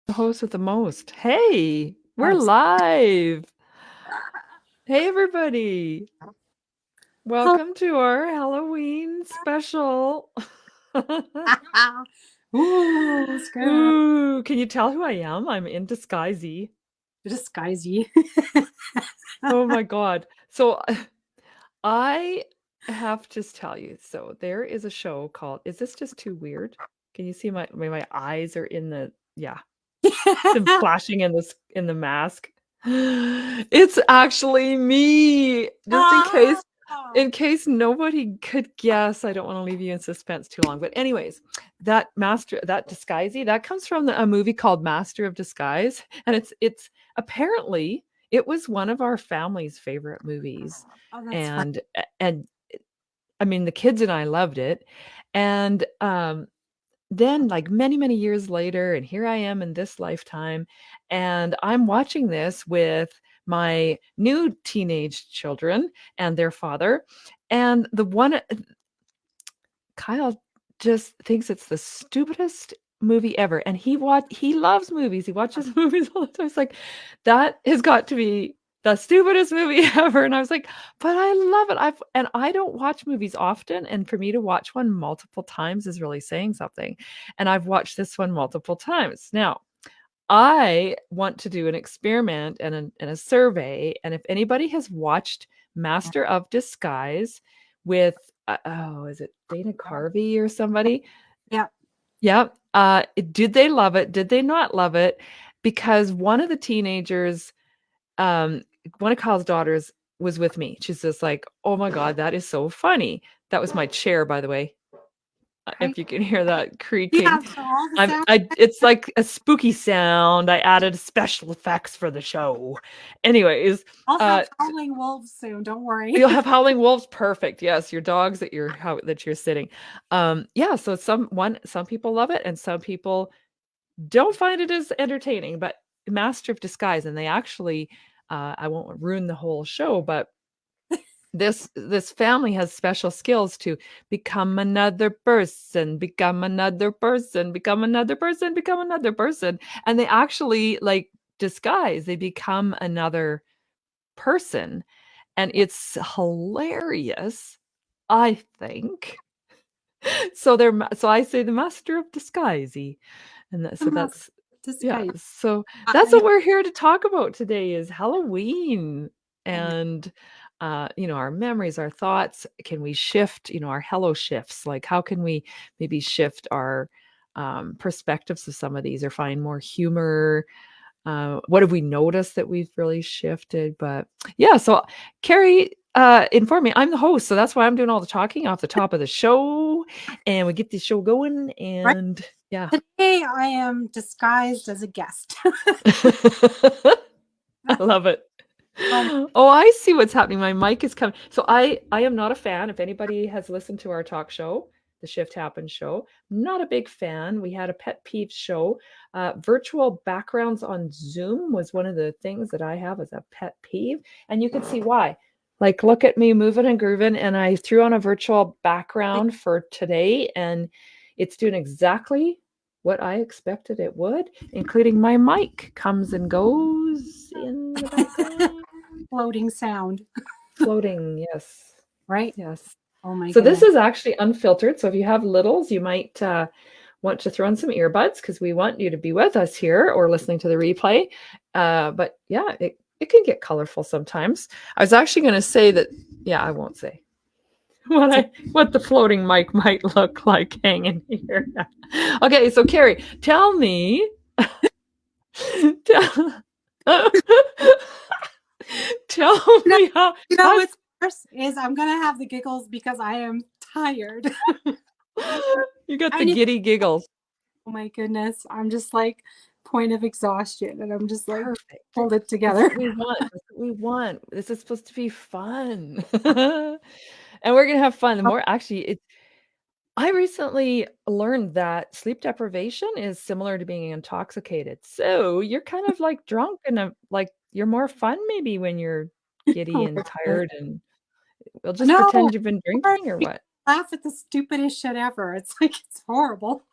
The host with the most. Hey, we're Abs- live. Hey, everybody. Hello. Welcome to our Halloween special. Ooh, it's good. Ooh, can you tell who I am? I'm in disguisey. Disguise you. Oh my God. So I have to tell you. So there is a show called, is this just too weird? Can you see my eyes are in the, yeah, some flashing in the mask. It's actually me. Just Ah, in case nobody could guess. I don't want to leave you in suspense too long. But anyways, that disguisey, that comes from a movie called Master of Disguise. And it's apparently it was one of our family's favorite movies. oh, that's fun. And I mean the kids and I loved it. And then like many years later, and here I am in this lifetime, and I'm watching this with my new teenage children and their father, and the one Kyle just thinks it's the stupidest movie ever, and he loves movies, he watches movies all the time. It's like, that has got to be the stupidest movie ever, and I was like, but I love it. I don't watch movies often, and for me to watch one multiple times is really saying something, and I've watched this one multiple times. Now, I want to do an experiment and a survey, and if anybody has watched Master of Disguise with oh, is it Dana Carvey or somebody? Yeah. Yep. Did they love it? Did they not love it? Because one of the teenagers, um, one of Kyle's daughters was with me. She's just like, "Oh my God, that is so funny." That was my chair, by the way. Okay. If you can hear that Yeah. creaking. So all the sound. It's like a spooky sound. I added special effects for the show. Anyways, I'll uh have howling wolves soon. Don't worry. you'll have howling wolves. Perfect. Yes, your dogs that you're sitting. Yeah, so some people love it and some people don't find it as entertaining, but Master of Disguise, and they actually I won't ruin the whole show, but this family has special skills to become another person, become another person, become another person, become another person, and they actually like disguise, they become another person, and it's hilarious, I think. So I say the Master of Disguisey, and The so must that's, yeah, disguise. so that's I, what we're here to talk about today is Halloween. and And our memories, our thoughts, can we shift, our hello shifts, like how can we maybe shift our perspectives of some of these or find more humor. What have we noticed that we've really shifted? But yeah, so Cari, inform me. I'm the host, so that's why I'm doing all the talking off the top of the show, and we get the show going. right And yeah, today I am disguised as a guest. I love it. um, Oh, I see what's happening. My mic is coming. So I am not a fan. If anybody has listened to our talk show, the Shift Happens show, not a big fan. We had a pet peeve show. Virtual backgrounds on Zoom was one of the things that I have as a pet peeve, and you can see why. Like, look at me moving and grooving, and I threw on a virtual background for today, and it's doing exactly what I expected it would, including my mic comes and goes in the background. floating sound. Floating, yes. Right. Yes. Oh my So this goodness. is actually unfiltered. So if you have littles, you might want to throw in some earbuds because we want you to be with us here or listening to the replay. But yeah, it can get colorful sometimes. I was actually going to say that, yeah, I won't say what the floating mic might look like hanging here. Okay, so Cari, tell me, tell, tell You know, me you know how what's worse is I'm gonna have the giggles because I am tired. you got I the mean, giddy giggles. oh my goodness, I'm just like point of exhaustion, and I'm just like Perfect. hold it That's together. what we want. That's what we want. This is supposed to be fun. And we're gonna have fun. The more actually it's I recently learned that sleep deprivation is similar to being intoxicated. So you're kind of like drunk and like you're more fun maybe when you're giddy Oh and my goodness. tired, and we'll just No, pretend you've been or drinking or we what? laugh at the stupidest shit ever. It's like it's horrible.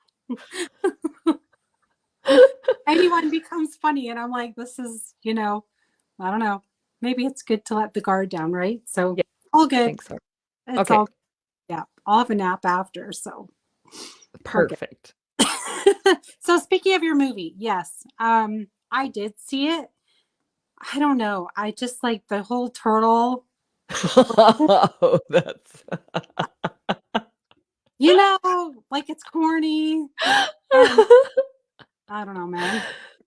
anyone becomes funny, and I'm like, this is, I don't know. Maybe it's good to let the guard down, right? So Yeah, all I good. think so. It's Okay, all, yeah. I'll have a nap after, so we're good. perfect. So speaking of your movie, yes, I did see it. I don't know. I just like the whole turtle. Oh, that's Like it's corny, and I don't know, man.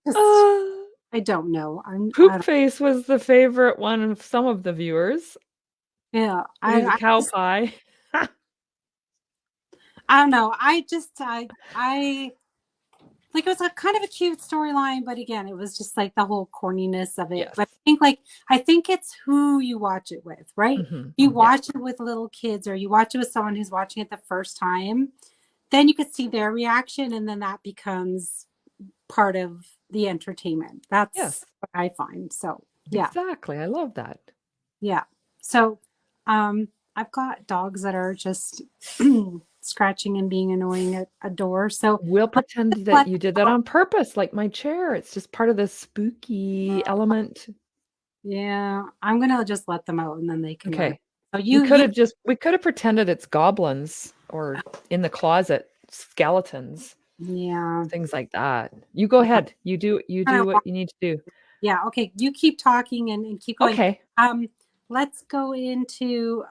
Just Uh, I don't know. I Poop don't, Face was the favorite one of some of the viewers. yeah. He's a I cow just pie. I don't know. I like it was a kind of a cute storyline, but again, it was just like the whole corniness of it. Yes. But I think it's who you watch it with, right? Hmm. You Yeah. watch it with little kids or you watch it with someone who's watching it the first time, then you could see their reaction and then that becomes part of the entertainment. That's Yes. what I find. So, yeah. Exactly. I love that. Yeah. So, I've got dogs that are just scratching and being annoying at a door. So, We'll let's pretend just that let you them did that go. on purpose, like my chair. It's just part of the spooky element. Yeah, I'm gonna just let them out and then they can run. Okay. So you We could have pretended it's goblins or in the closet, skeletons, yeah. things like that. You go Yeah. ahead. You Kinda do what you need to do. Yeah, okay. You keep talking and keep going. Okay. Um, let's go into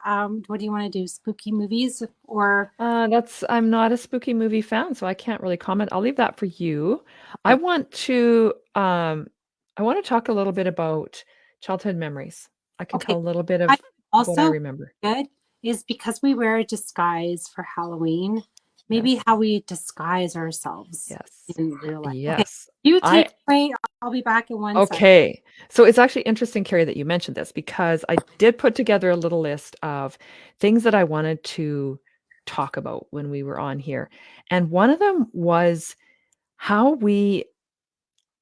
what do you want to do? Spooky movies or I'm not a spooky movie fan, so I can't really comment. I'll leave that for you. I okay. want to um I want to talk a little bit about childhood memories. I can Okay. tell a little bit I of what I also remember. good is because we wear a disguise for Halloween, maybe Yes. how we disguise ourselves Yes. in real life. Okay. Yes. You I take away, I'll be back in 1 second. Okay. So it's actually interesting, Carrie, that you mentioned this because I did put together a little list of things that I wanted to talk about when we were on here. And one of them was how we,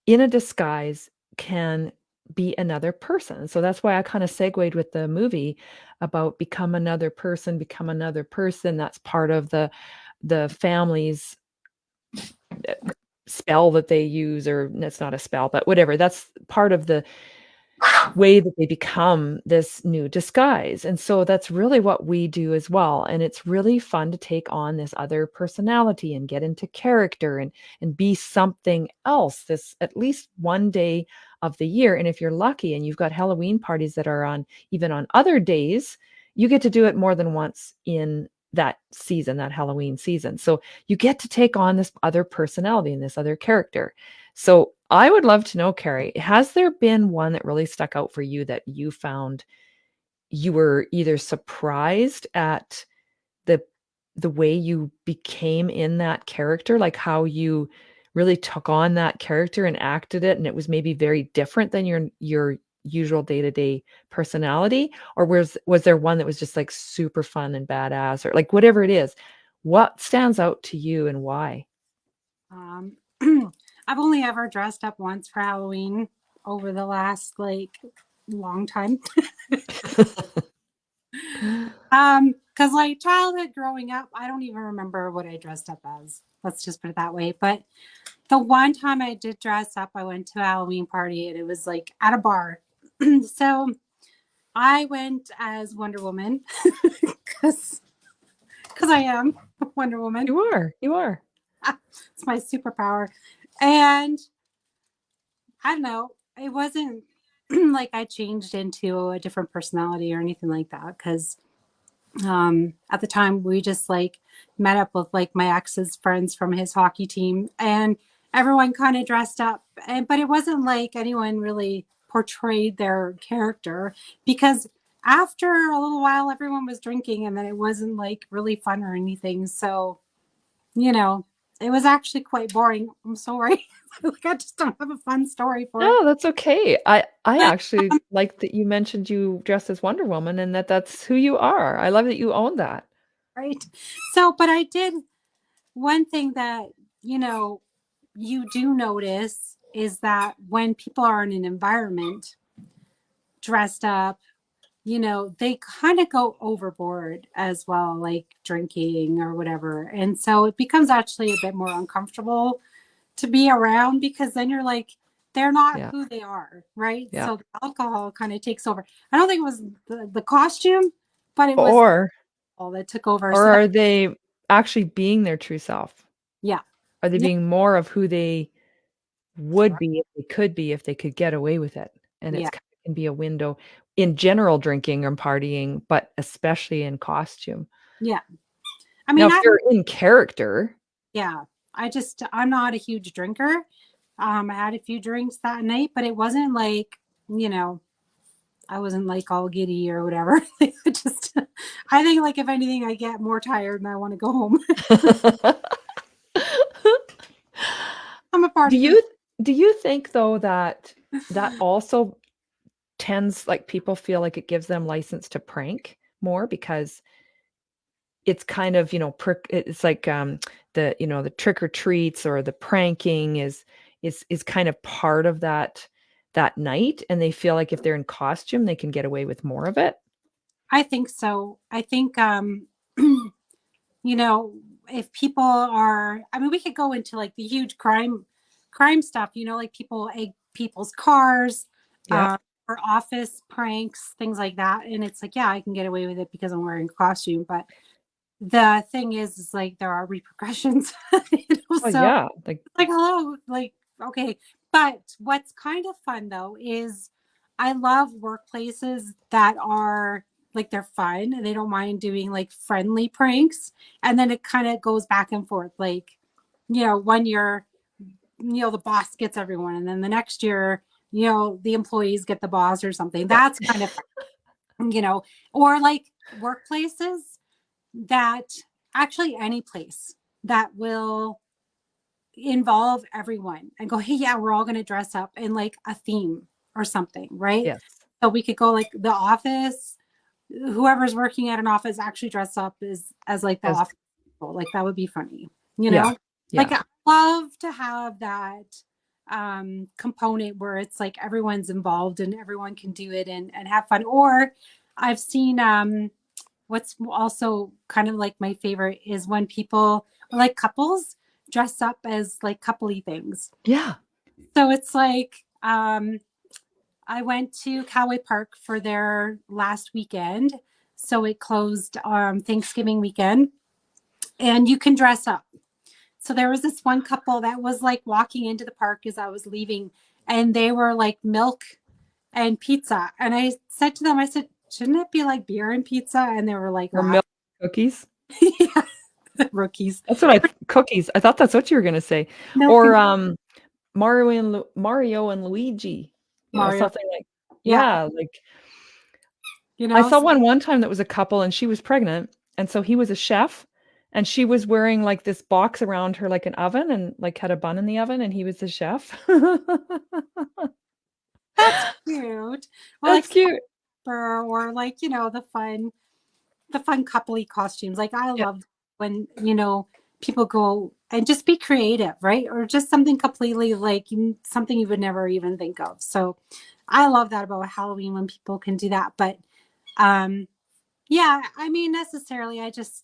in a disguise, can be another person. So that's why I kind of segued with the movie about become another person, become another person. That's part of the family's spell that they use, or it's not a spell, but whatever. That's part of the way that they become this new disguise. And so that's really what we do as well. And it's really fun to take on this other personality and get into character and be something else this at least one day of the year. And if you're lucky and you've got Halloween parties that are on even on other days, you get to do it more than once in that season, that Halloween season. So you get to take on this other personality and this other character. So I would love to know, Carrie, has there been one that really stuck out for you that you found you were either surprised at the the way you became in that character, like how you really took on that character and acted it, and it was maybe very different than your usual day-to-day personality? Or was there one that was just like super fun and badass, or like whatever it is? What stands out to you and why? Um, I've only ever dressed up once for Halloween over the last like long time. Because like childhood growing up, I don't even remember what I dressed up as. Let's just put it that way. But the one time I did dress up, I went to a Halloween party and it was like at a bar. So I went as Wonder Woman because I am Wonder Woman. You are. You are. It's my superpower. And I don't know, it wasn't like I changed into a different personality or anything like that because at the time we just like met up with like my ex's friends from his hockey team and everyone kind of dressed up but it wasn't like anyone really portrayed their character because after a little while everyone was drinking and then it wasn't like really fun or anything, so you know it was actually quite boring. I'm sorry. Like I just don't have a fun story for it. No, that's okay. I But actually like that you mentioned you dressed as Wonder Woman and that's who you are. I love that you own that. right, so but I did one thing that you know you do notice is that when people are in an environment dressed up, they kind of go overboard as well, like drinking or whatever. And so it becomes actually a bit more uncomfortable to be around, because then you're like, they're not Yeah. who they are, right? Yeah. So the alcohol kind of takes over. I don't think it was the costume, but it was Or all that took over. or So that, are they actually being their true self? yeah, Are they yeah, being more of who they that's would right. be if they could get away with it? And Yeah, it's can be a window in general drinking and partying, but especially in costume. yeah. I Now, mean, if you're in character, yeah, I'm not a huge drinker. I had a few drinks that night, but it wasn't like, you know, I wasn't like all giddy or whatever. Just, I think like if anything, I get more tired and I want to go home. I'm a do party person. you think though that that also tends like people feel like it gives them license to prank more because it's kind of, it's like the, the trick or treats or the pranking is kind of part of that night, and they feel like if they're in costume they can get away with more of it. I think so. I think, you know, if people are, I mean, we could go into like the huge crime stuff, like people egg people's cars, Yeah. or office pranks, things like that. And it's like, yeah, I can get away with it because I'm wearing a costume. But the thing is like there are repercussions. Oh So yeah, like like, hello, like, okay. But what's kind of fun though is I love workplaces that are like, they're fun and they don't mind doing like friendly pranks. And then it kind of goes back and forth. Like, 1 year, the boss gets everyone. And then the next year, the employees get the boss or something. yeah. That's kind of fun, or like workplaces that, actually any place that will involve everyone and go, hey, yeah, we're all going to dress up in like a theme or something, right? Yes. So we could go like the office, whoever's working at an office actually dress up as like the As office people. Like that would be funny, you yeah. know? Like Yeah. I love to have that component where it's like everyone's involved and everyone can do it and have fun. Or I've seen what's also kind of like my favorite is when people, like couples, dress up as like coupley things. Yeah. So it's like, I went to Cowway Park for their last weekend. So it closed Thanksgiving weekend, and you can dress up. So there was this one couple that was like walking into the park as I was leaving, and they were like milk and pizza. And I said to them, I said, shouldn't it be like beer and pizza? And they were like, Or laugh. milk cookies. Yeah, rookies. That's what cookies. I thought that's what you were gonna say. Milk Or and Mario and Luigi, Mario. something like Yeah. yeah, like I saw So one time that was a couple and she was pregnant, and so he was a chef, and she was wearing like this box around her like an oven and like had a bun in the oven, and he was the chef. that's cute. Well, That's like, cute. or like, the fun coupley costumes. Like I Yeah. love when, people go and just be creative, right? Or just something completely like something you would never even think of. So I love that about Halloween when people can do that. But um yeah, I mean, necessarily, I just,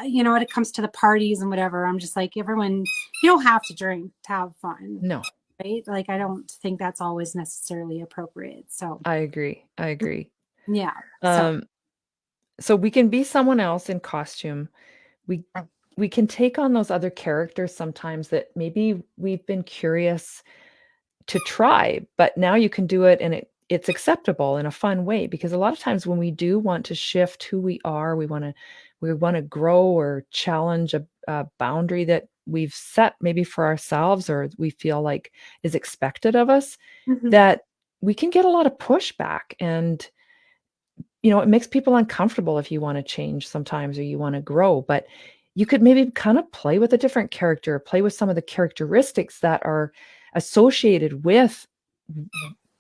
when it comes to the parties and whatever, I'm just like, everyone, you don't have to drink to have fun, No, right? Like, I don't think that's always necessarily appropriate. So, I agree. I agree. yeah. So, Um, so we can be someone else in costume. We we can take on those other characters sometimes that maybe we've been curious to try, but now you can do it and it's acceptable in a fun way, because a lot of times when we do want to shift who we are, we want to grow or challenge a boundary that we've set maybe for ourselves or we feel like is expected of us, mhm. that we can get a lot of pushback, and it makes people uncomfortable if you want to change sometimes or you want to grow, but you could maybe kind of play with a different character, play with some of the characteristics that are associated with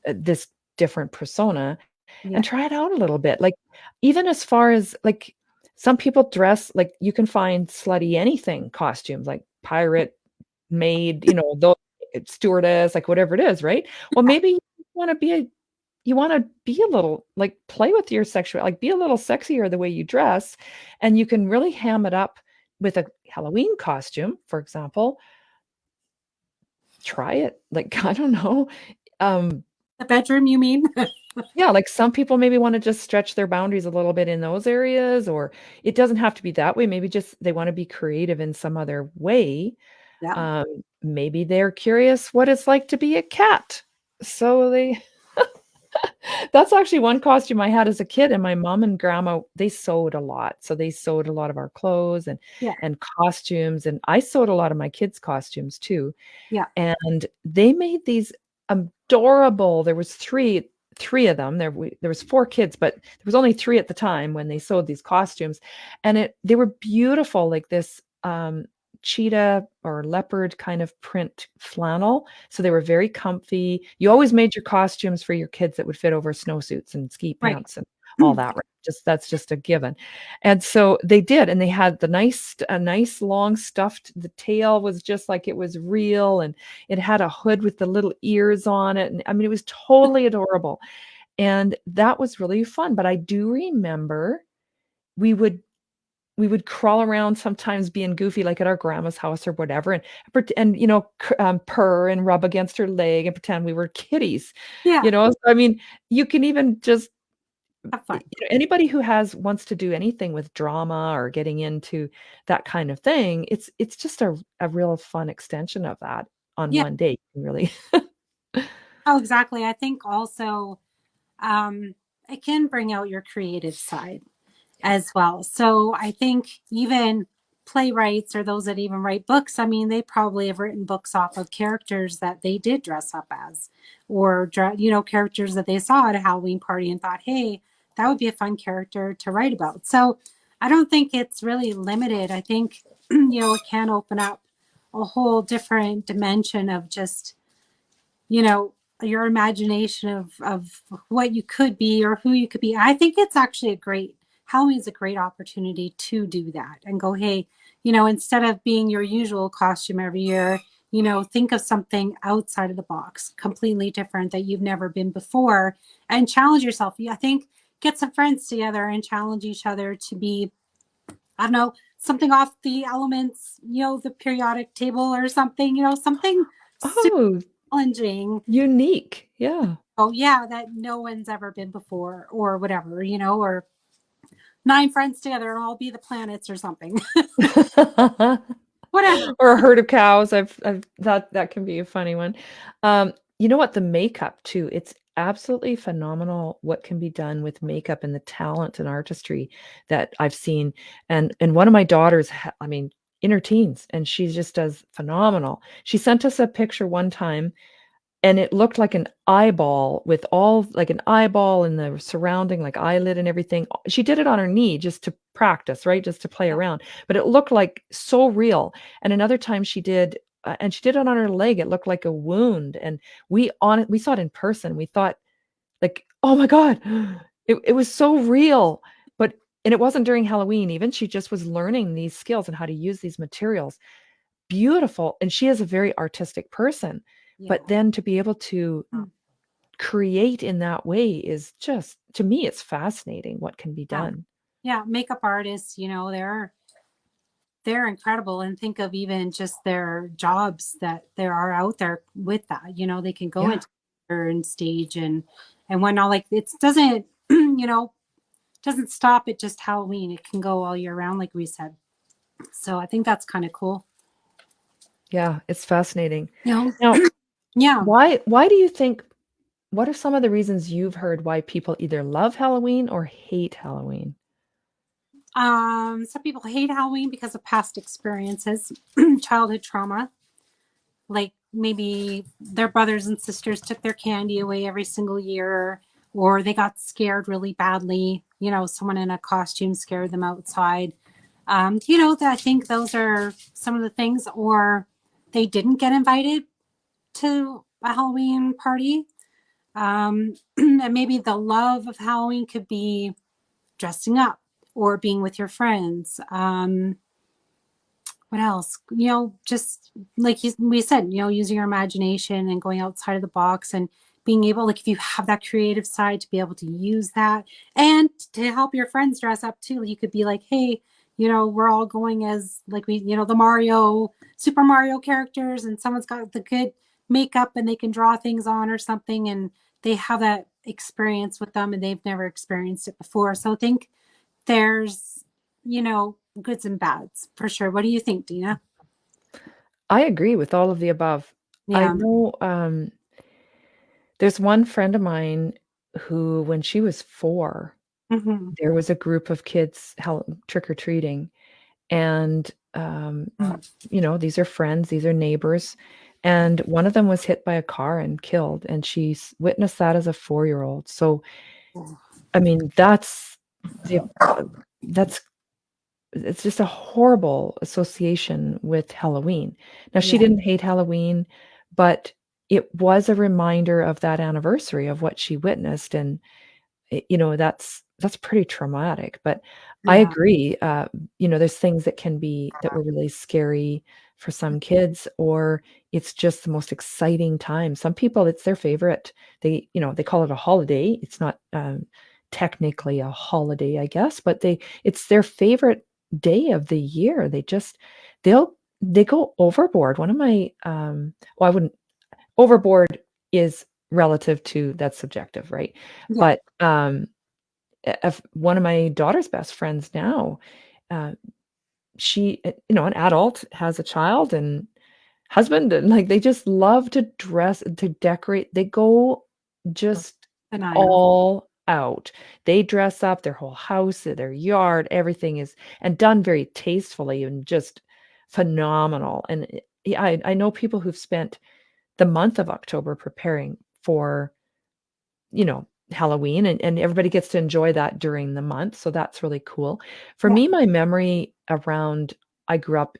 this different persona, Yeah. and try it out a little bit. Like, even as far as like some people dress like, you can find slutty anything costumes, like pirate, maid, those, stewardess, like whatever it is, right? Well, maybe want to be a you want to be a little like play with your sexual, like be a little sexier the way you dress, and you can really ham it up with a Halloween costume, for example, try it. Like, I don't know. Um, The bedroom, you mean? yeah, like some people maybe want to just stretch their boundaries a little bit in those areas, or it doesn't have to be that way. Maybe just they want to be creative in some other way. Yeah. Um, Maybe they're curious what it's like to be a cat. So they that's actually one costume I had as a kid, and my mom and grandma, they sewed a lot. So they sewed a lot of our clothes Yeah. and costumes, and I sewed a lot of my kids' costumes too. Yeah. And they made these adorable, there was three of them. There was four kids, but there was only three at the time when they sewed these costumes. And they were beautiful, like this cheetah or leopard kind of print flannel. So they were very comfy. You always made your costumes for your kids that would fit over snowsuits and ski Right. pants and all that, right? Just that's just a given. And so they did, and they had a nice long stuffed, the tail was just like it was real, and it had a hood with the little ears on it. And I mean, it was totally adorable. And that was really fun. But I do remember we would we would crawl around sometimes being goofy, like at our grandma's house or whatever, and purr and rub against her leg and pretend we were kitties. Yeah. So, I mean, you can even just Have fun. anybody who has wants to do anything with drama or getting into that kind of thing, it's just a real fun extension of that on Yeah. one day, really. Oh, exactly. I think also it can bring out your creative side Yeah. as well. So I think even playwrights or those that even write books, I mean, they probably have written books off of characters that they did dress up as, or characters that they saw at a Halloween party and thought, hey, that would be a fun character to write about. So I don't think it's really limited. I think it can open up a whole different dimension of just you know your imagination of what you could be or who you could be. I think it's actually a great Halloween is a great opportunity to do that and go, hey, instead of being your usual costume every year, think of something outside of the box, completely different that you've never been before, and challenge yourself. I think get some friends together and challenge each other to be, I don't know, something off the elements, the periodic table or something, something super Oh, challenging. unique. Yeah. Oh yeah, that no one's ever been before, or whatever, or nine friends together and all be the planets or something. Whatever. Or a herd of cows. I've that can be a funny one. You know what? The makeup too. It's absolutely phenomenal what can be done with makeup and the talent and artistry that I've seen. And one of my daughters, I mean, in her teens, and she just does phenomenal. She sent us a picture one time, and it looked like an eyeball with all like an eyeball and the surrounding like eyelid and everything. She did it on her knee just to practice, right? Just to play Yeah. around. But it looked like so real. And another time and she did it on her leg. It looked like a wound. And we saw it in person. We thought like, oh my God, it was so real. And it wasn't during Halloween even. She just was learning these skills and how to use these materials. Beautiful. And she is a very artistic person. Yeah. But then to be able to create in that way is just, to me, it's fascinating what can be Yeah. done. Yeah. Makeup artists, they're incredible, and think of even just their jobs that there are out there with that. They can go Yeah. into and stage and whatnot. Like it doesn't, doesn't stop at just Halloween. It can go all year round, like we said. So I think that's kind of cool. Yeah. It's fascinating. You Now, Yeah. why do you think, what are some of the reasons you've heard why people either love Halloween or hate Halloween? Some people hate Halloween because of past experiences, childhood trauma. Like maybe their brothers and sisters took their candy away every single year, or they got scared really badly. Someone in a costume scared them outside. I think those are some of the things, or they didn't get invited to a Halloween party. And maybe the love of Halloween could be dressing up or being with your friends. What else? Just like we said, using your imagination and going outside of the box and being able, like, if you have that creative side, to be able to use that and to help your friends dress up too. You could be like, hey, we're all going as like the Super Mario characters, and someone's got the good makeup and they can draw things on or something, and they have that experience with them and they've never experienced it before. So I think there's, goods and bads for sure. What do you think, Deena? I agree with all of the above. I Yeah. know there's one friend of mine who, when she was 4, Hmm. there was a group of kids trick-or-treating, and these are friends, these are neighbors, and one of them was hit by a car and killed, and she witnessed that as a 4-year-old. So, I mean, the that's it's just a horrible association with Halloween. Now, she Yeah. didn't hate Halloween, but it was a reminder of that anniversary of what she witnessed, and that's pretty traumatic. But I Yeah. agree, there's things that were really scary for some kids, or it's just the most exciting time. Some people, it's their favorite. They call it a holiday. It's not technically a holiday, I guess, but it's their favorite day of the year. They'll they go overboard. One of my well, I wouldn't overboard is relative to that's subjective, right? Yeah. But if one of my daughter's best friends now, uh, she, an adult, has a child and husband, and like they just love to dress, to decorate. They go just And I am. all out. They dress up their whole house, their yard, everything is and done very tastefully and just phenomenal. And yeah, I know people who've spent the month of October preparing for, Halloween, and everybody gets to enjoy that during the month. So that's really cool. For Yeah. me, my memory around I grew up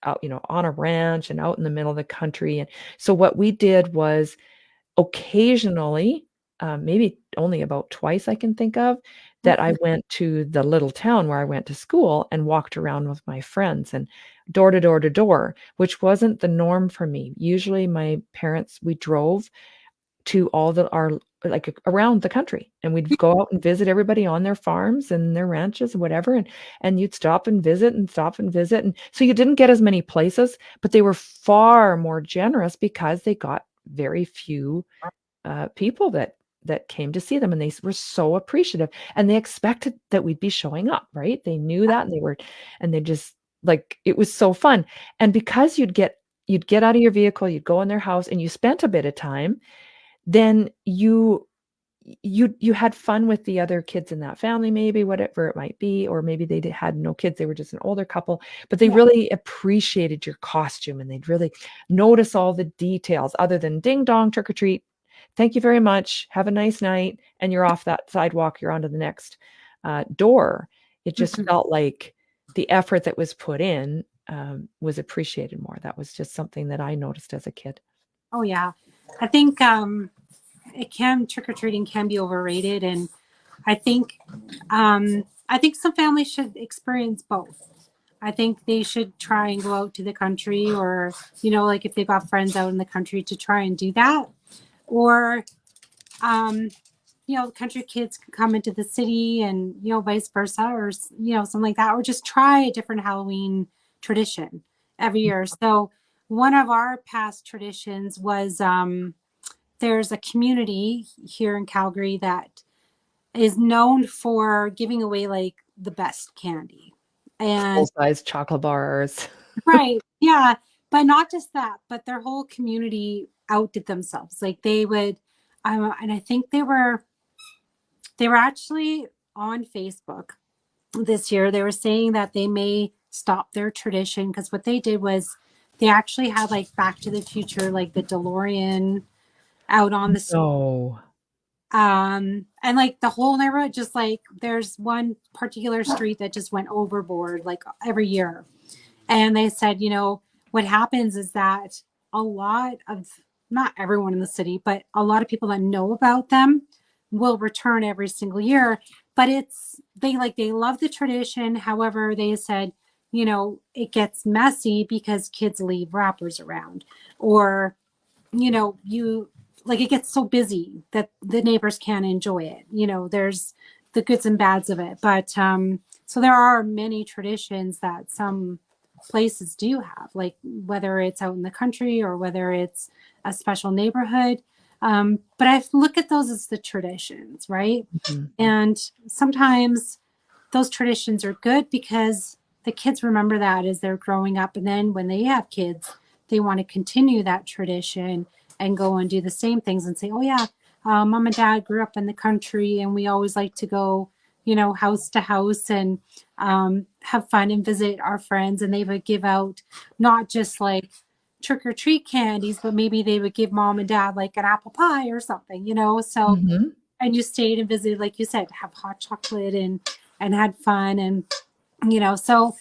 out, on a ranch and out in the middle of the country. And so what we did was occasionally, maybe only about twice I can think of, that I Mhm. went to the little town where I went to school and walked around with my friends and door to door to door, which wasn't the norm for me. Usually my parents, we drove to all our like around the country, and we'd go out and visit everybody on their farms and their ranches and whatever, and you'd stop and visit and stop and visit, and so you didn't get as many places, but they were far more generous because they got very few people that came to see them, and they were so appreciative, and they expected that we'd be showing up, right? They knew that, and they just like it was so fun. And because you'd get out of your vehicle, you'd go in their house, and you spent a bit of time, then you had fun with the other kids in that family, maybe whatever it might be, or maybe had no kids, they were just an older couple, but they Yeah. really appreciated your costume, and they'd really notice all the details other than ding dong trick or treat. Thank you very much. Have a nice night. And you're off that sidewalk, you're onto the next door. It just Mhm. felt like the effort that was put in was appreciated more. That was just something that I noticed as a kid. Oh yeah. I think trick or treating can be overrated, and I think some families should experience both. I think they should try and go out to the country, or like if they've got friends out in the country, to try and do that, or um, country kids can come into the city, and vice versa, or something like that, or just try a different Halloween tradition every year. So one of our past traditions was there's a community here in Calgary that is known for giving away like the best candy. And Full-size chocolate bars. right, yeah, but not just that, but their whole community outdid themselves. Like they would, and I think they were actually on Facebook this year. They were saying that they may stop their tradition because what they did was they actually had like Back to the Future, like the DeLorean out on the street. No. And like the whole neighborhood, just like there's one particular street that just went overboard like every year. And they said, what happens is that a lot of, not everyone in the city, but a lot of people that know about them will return every single year. But they love the tradition. However, they said, it gets messy because kids leave wrappers around, or, you like it gets so busy that the neighbors can't enjoy it. There's the goods and bads of it. But so there are many traditions that some places do have, like whether it's out in the country or whether it's a special neighborhood. But I look at those as the traditions, right? Mhm. And sometimes those traditions are good because the kids remember that as they're growing up. And then when they have kids, they want to continue that tradition and go and do the same things and say, oh, yeah, mom and dad grew up in the country and we always like to go, house to house and have fun and visit our friends. And they would give out not just like trick or treat candies, but maybe they would give mom and dad like an apple pie or something. So, Mhm. and you stayed and visited, like you said, have hot chocolate and had fun and so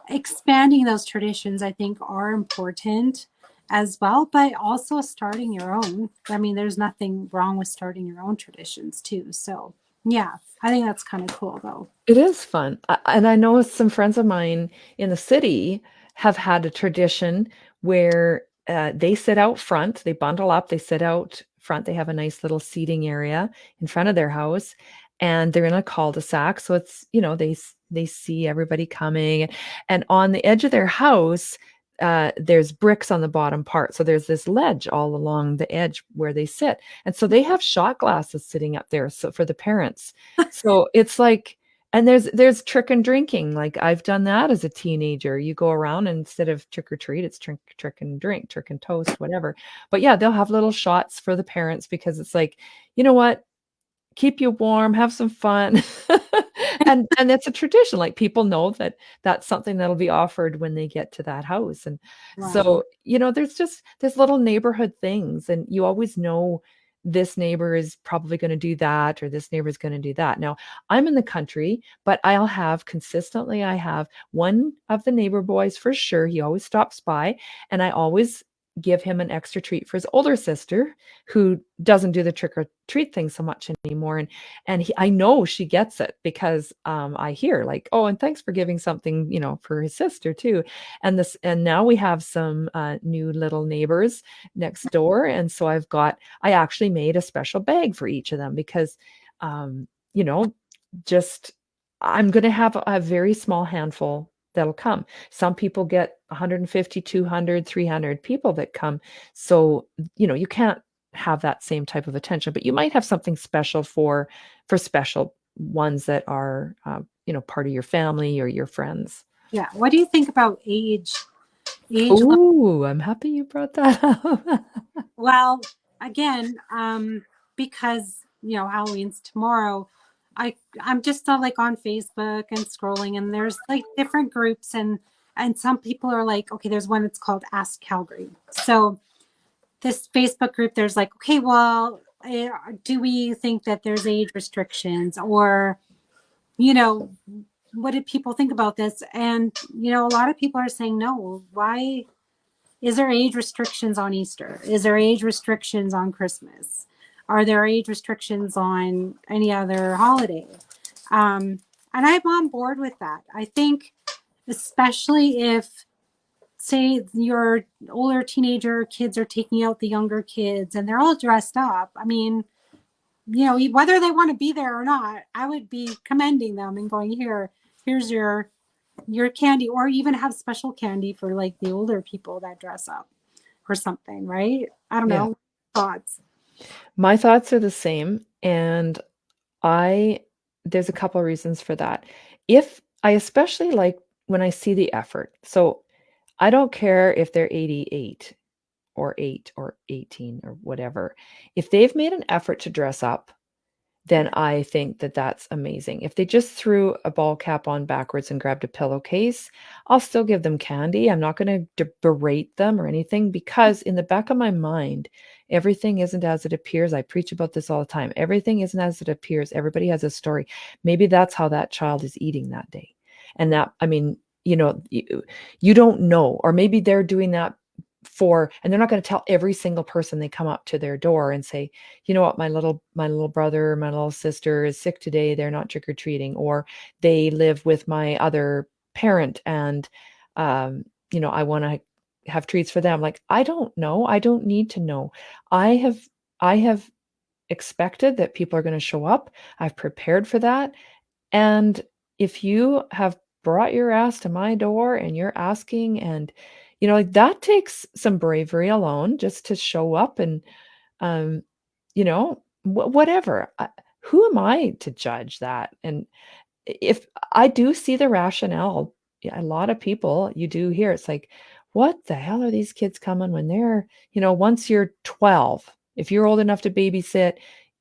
expanding those traditions I think are important as well, but also starting your own. I mean, there's nothing wrong with starting your own traditions too. So yeah, I think that's kind of cool though. It is fun. And I know some friends of mine in the city have had a tradition where they sit out front, they bundle up, they sit out front, they have a nice little seating area in front of their house, and they're in a cul-de-sac. So it's, they see everybody coming. And on the edge of their house, there's bricks on the bottom part. So there's this ledge all along the edge where they sit. And so they have shot glasses sitting up there so for the parents. So it's like, and there's trick and drinking. Like I've done that as a teenager. You go around and instead of trick or treat, it's trick and drink, trick and toast, whatever. But yeah, they'll have little shots for the parents because it's like, you know what? Keep you warm, have some fun. And it's a tradition. Like people know that that's something that'll be offered when they get to that house. And Wow. so, there's little neighborhood things and you always know this neighbor is probably going to do that or this neighbor is going to do that. Now, I'm in the country, but I have one of the neighbor boys for sure. He always stops by and I always give him an extra treat for his older sister who doesn't do the trick or treat thing so much anymore. And I know she gets it because I hear like, oh, and thanks for giving something, for his sister too. And now we have some new little neighbors next door, and so I actually made a special bag for each of them because, um, you know, just I'm going to have a very small handful that'll come. Some people get 150, 200, 300 people that come. So, you can't have that same type of attention, but you might have something special for special ones that are part of your family or your friends. Yeah. What do you think about age? Oh, I'm happy you brought that up. Well, again, because Halloween's tomorrow, I'm just like on Facebook and scrolling, and there's like different groups, and some people are like, okay, there's one that's called Ask Calgary. So this Facebook group, there's like, okay, well, do we think that there's age restrictions, or you know, what did people think about this? And a lot of people are saying no. Why? Is there age restrictions on Easter? Is there age restrictions on Christmas? Are there age restrictions on any other holiday? And I'm on board with that. I think, especially if, say, your older teenager kids are taking out the younger kids and they're all dressed up. I mean, whether they want to be there or not, I would be commending them and going, here's your candy, or even have special candy for like the older people that dress up or something, right? I don't Yeah. know. Thoughts? My thoughts are the same. And I there's a couple of reasons for that. If I especially like when I see the effort. So I don't care if they're 88 or 8 or 18 or whatever. If they've made an effort to dress up, then Yeah. I think that that's amazing. If they just threw a ball cap on backwards and grabbed a pillowcase, I'll still give them candy. I'm not going to berate them or anything because in the back of my mind, everything isn't as it appears. I preach about this all the time. Everything isn't as it appears. Everybody has a story. Maybe that's how that child is eating that day. And that, I mean, you don't know, or maybe they're doing that and they're not going to tell every single person they come up to their door and say, you know what, my little brother or my little sister is sick today, they're not trick-or-treating, or they live with my other parent and I want to have treats for them. Like, I don't know, I don't need to know. I have expected that people are going to show up. I've prepared for that. And if you have brought your ass to my door and you're asking, and like that takes some bravery alone just to show up and um whatever. Who am I to judge that? And if I do see the rationale, yeah, a lot of people you do hear it's like, what the hell are these kids coming when they're, once you're 12, if you're old enough to babysit,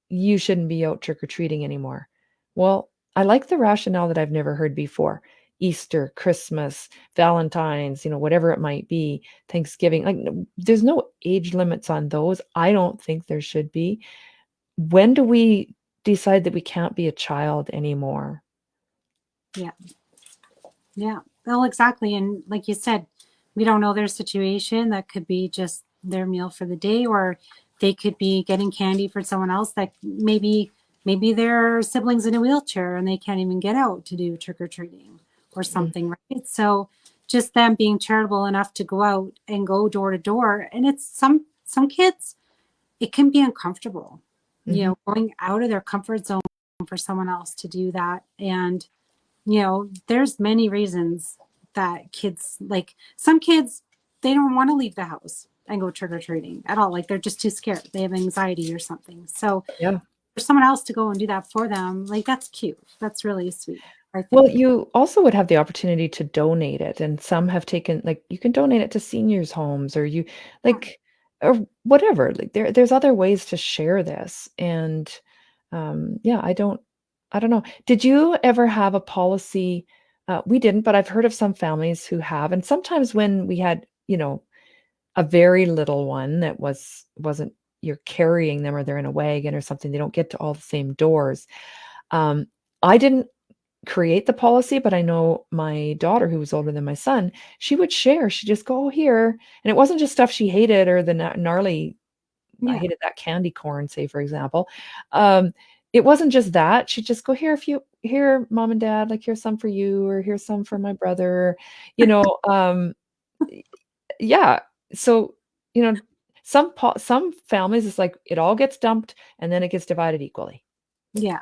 you shouldn't be out trick or treating anymore. Well, I like the rationale that I've never heard before. Easter, Christmas, Valentine's, whatever it might be, Thanksgiving, like there's no age limits on those. I don't think there should be. When do we decide that we can't be a child anymore? Yeah. Yeah. Well, exactly. And like you said, we don't know their situation. That could be just their meal for the day, or they could be getting candy for someone else that maybe their siblings in a wheelchair and they can't even get out to do trick or treating or Mm, something, right? So just them being charitable enough to go out and go door to door. And it's some kids, it can be uncomfortable, mhm. going out of their comfort zone for someone else to do that. And there's many reasons that kids, like some kids, they don't want to leave the house and go trick or treating at all. Like they're just too scared. They have anxiety or something. So Yeah. for someone else to go and do that for them, like that's cute. That's really sweet, I Well, think. you also would have the opportunity to donate it, and some have taken, like, you can donate it to seniors' homes, or Yeah. like, or whatever. Like there's other ways to share this. And yeah, I don't know. Did you ever have a policy? We didn't, but I've heard of some families who have, and sometimes when we had, a very little one that wasn't you're carrying them or they're in a wagon or something, they don't get to all the same doors. Um, I didn't create the policy, but I know my daughter, who was older than my son, she would share. She'd just go, "Oh, here." And it wasn't just stuff she hated or the gnarly, I Yeah. hated that candy corn, say, for example. Um, it wasn't just that. She'd just go, "Here, if you here, mom and dad, like here's some for you, or here's some for my brother." You know, yeah. So, you know, some families, it's like it all gets dumped and then it gets divided equally. Yeah.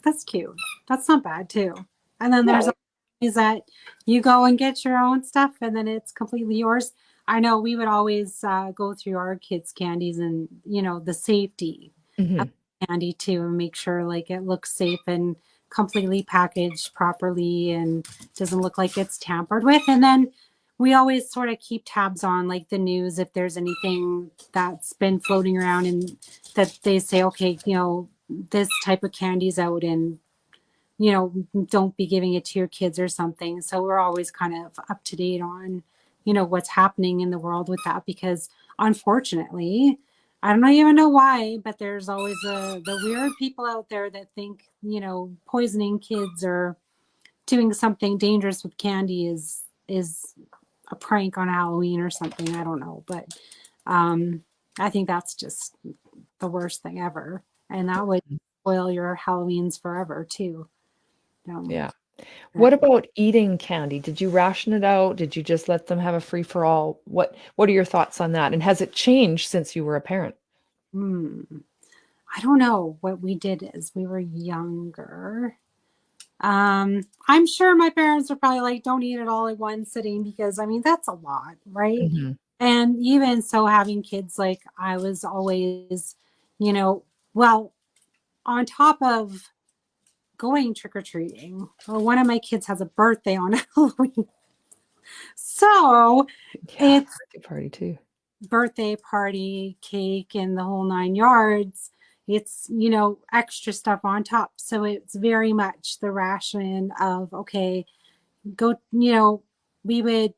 That's cute. That's not bad too. And then Yeah, there's always that you go and get your own stuff and then it's completely yours. I know we would always go through our kids' candies and the safety of mhm, candy too, and make sure like it looks safe and completely packaged properly and doesn't look like it's tampered with. And then we always sort of keep tabs on like the news if there's anything that's been floating around and that they say, okay, this type of candy's out and don't be giving it to your kids or something. So we're always kind of up to date on what's happening in the world with that, because unfortunately, I don't even know why, but there's always the weird people out there that think poisoning kids or doing something dangerous with candy is a prank on Halloween or something. I don't know, but um I think that's just the worst thing ever, and that would mhm. spoil your Halloweens forever too. Um, Yeah. yeah. What about eating candy? Did you ration it out? Did you just let them have a free for all? What are your thoughts on that? And has it changed since you were a parent? Hmm. I don't know what we did as we were younger. I'm sure my parents were probably like, don't eat it all at one sitting, because I mean, that's a lot, right? Mhm. And even so, having kids, like I was always, you know, well, on top of going trick or treating, well, one of my kids has a birthday on Halloween. So Yeah, it's birthday party too. birthday party, cake, and the whole nine yards. It's, extra stuff on top. So it's very much the ration of, okay, go, we would,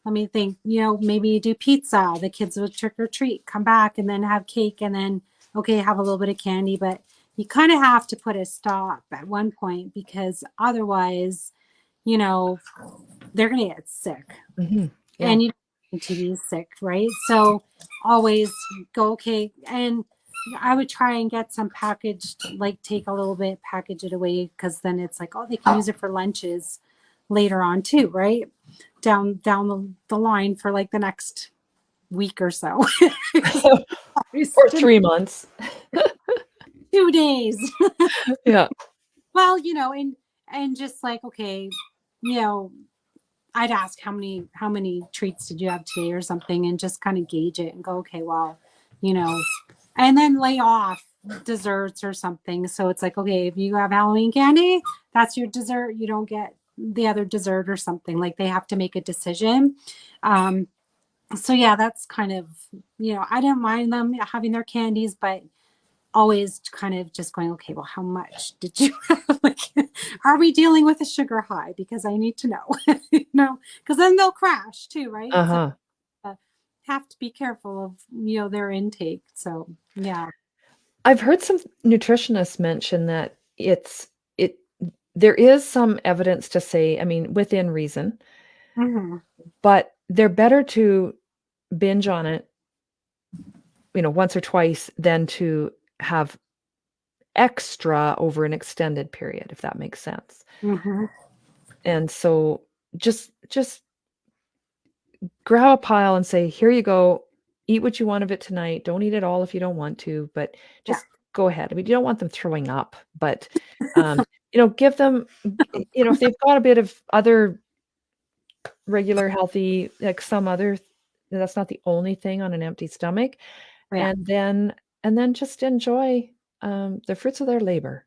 let me think, maybe do pizza. The kids would trick or treat, come back and then have cake and then, okay, have a little bit of candy. But you kind of have to put a stop at one point, because otherwise, you know, they're going to get sick, Mhm. Yeah. and you don't want to be sick, right? So always go, okay. And I would try and get some packaged, like take a little bit, package it away, because then it's like, oh, they can use it for lunches later on too, right? Down the line for like the next week or so. Or 3 months. 2 days. Yeah. Well, and just like, okay, you know, I'd ask how many treats did you have today or something, and just kind of gauge it and go, okay, well, you know, and then lay off desserts or something. So it's like, okay, if you have Halloween candy, that's your dessert. You don't get the other dessert or something. Like they have to make a decision. Um, so yeah, that's kind of, I didn't mind them having their candies, but always kind of just going, okay, well, how much did you have? Like, are we dealing with a sugar high? Because I need to know, because then they'll crash too, right? So Uh-huh. have to be careful of, their intake. So yeah. I've heard some nutritionists mention that it there is some evidence to say, I mean, within reason, Hmm. but they're better to binge on it, once or twice than to have extra over an extended period, if that makes sense. Hmm. And so just grab a pile and say, "Here you go. Eat what you want of it tonight. Don't eat it all if you don't want to, but Yeah. just go ahead." I mean, you don't want them throwing up, but give them, if they've got a bit of other regular healthy, like some other, that's not the only thing on an empty stomach, Yeah. and then just enjoy the fruits of their labor,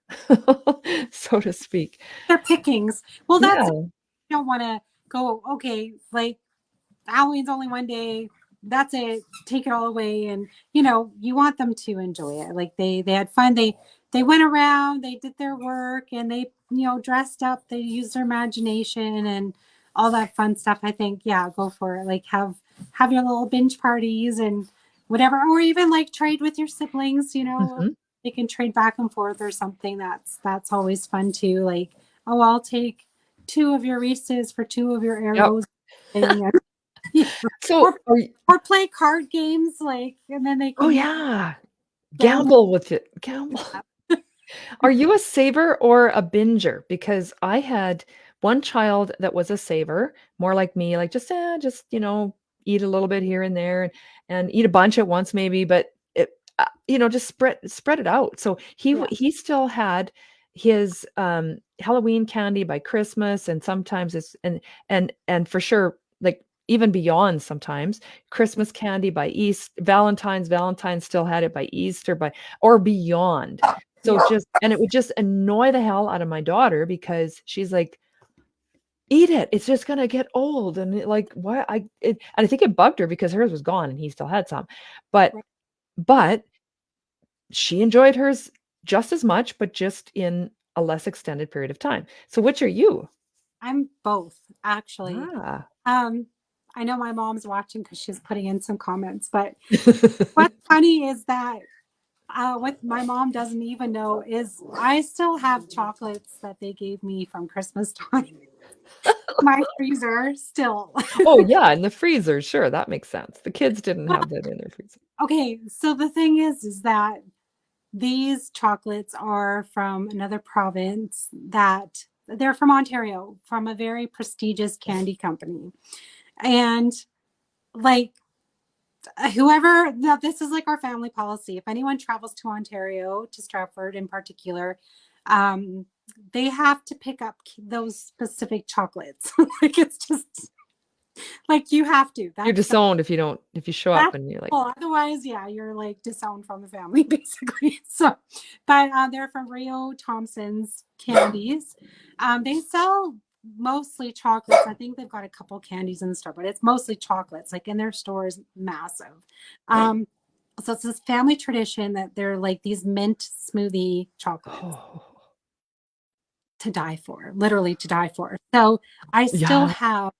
so to speak. They're pickings. Well, that's, Yeah. you don't want to go, okay, like Halloween's only one day. That's it. Take it all away, and you want them to enjoy it. Like they had fun. They went around. They did their work, and they dressed up. They used their imagination and all that fun stuff. I think, yeah, go for it. Like have your little binge parties and whatever, or even like trade with your siblings. Mhm. They can trade back and forth or something. That's always fun too. Like, oh, I'll take two of your Reese's for two of your Yep. arrows thing. Yeah. So, Or or play card games, like, and then they oh, can yeah, gamble. gamble with it. Gamble. Are you a saver or a binger? Because I had one child that was a saver, more like me, like just eat a little bit here and there, and eat a bunch at once maybe, but just spread it out. So Yeah. he still had his Halloween candy by Christmas, and sometimes it's and for sure, like even beyond sometimes Christmas candy by Valentine's still had it by Easter, or beyond. So Yeah. and it would just annoy the hell out of my daughter because she's like, "Eat it. It's just gonna get old." And like, why and I think it bugged her because hers was gone and he still had some. But Right. but she enjoyed hers just as much, but just in a less extended period of time. So which are you? I'm both, actually. Ah. Um, I know my mom's watching because she's putting in some comments, but what's funny is that what my mom doesn't even know is I still have chocolates that they gave me from Christmas time. My freezer still. Oh, yeah, in the freezer, sure, that makes sense. The kids didn't have that in their freezer. Okay, so the thing is that these chocolates are from another province, that they're from Ontario, from a very prestigious candy company. And like, whoever, now this is like our family policy. If anyone travels to Ontario, to Stratford in particular, um, they have to pick up those specific chocolates. Like, it's just like you have to. You're disowned if you show up That's and you're like, well, otherwise, yeah, you're like disowned from the family, basically. So, but they're from Rio Thompson's Candies. They sell mostly chocolates. I think they've got a couple candies in the store, but it's mostly chocolates. Like, in their store is massive. Um, so it's this family tradition that they're like these mint smoothie chocolates "Oh, to die for, literally to die for. So I still yeah." have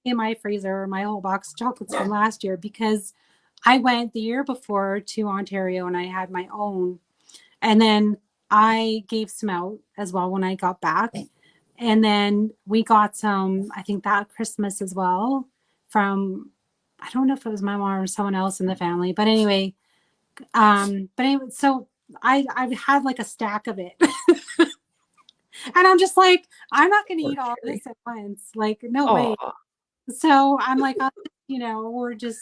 in my freezer my whole box of chocolates from last year because I went the year before to Ontario and I had my own. And then I gave some out as well when I got back. And then we got some, I think that Christmas as well, from, I don't know if it was my mom or someone else in the family, but anyway, but anyway, so I've had like a stack of it. And I'm just like, I'm not going to Poor eat all Carrie. this at once. Like, no way. Aw. So I'm like, we're just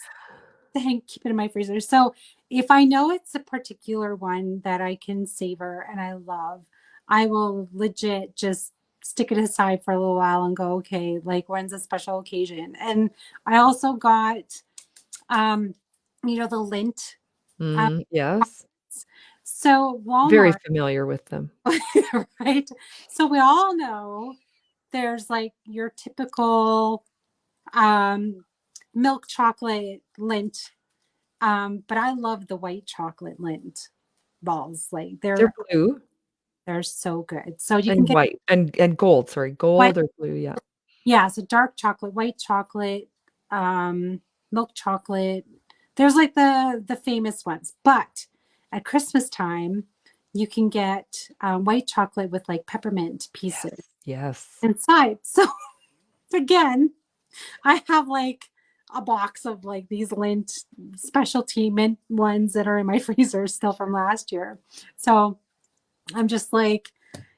keep it in my freezer. So if I know it's a particular one that I can savor and I love, I will legit just stick it aside for a little while and go, okay, like when's a special occasion? And I also got, um, the lint. Um, Yes. so Very Walmart, familiar with them. right? So we all know there's like your typical um, milk chocolate lint, but I love the white chocolate lint balls. Like They're blue they're so good. So you can and get white and gold, sorry, white, gold or blue, yeah. yeah, so dark chocolate, white chocolate, um, milk chocolate. There's like the famous ones, but at Christmas time, you can get white chocolate with like peppermint Yes, pieces yes. inside. So again, I have like a box of like these lint specialty mint ones that are in my freezer still from last year. So I'm just like,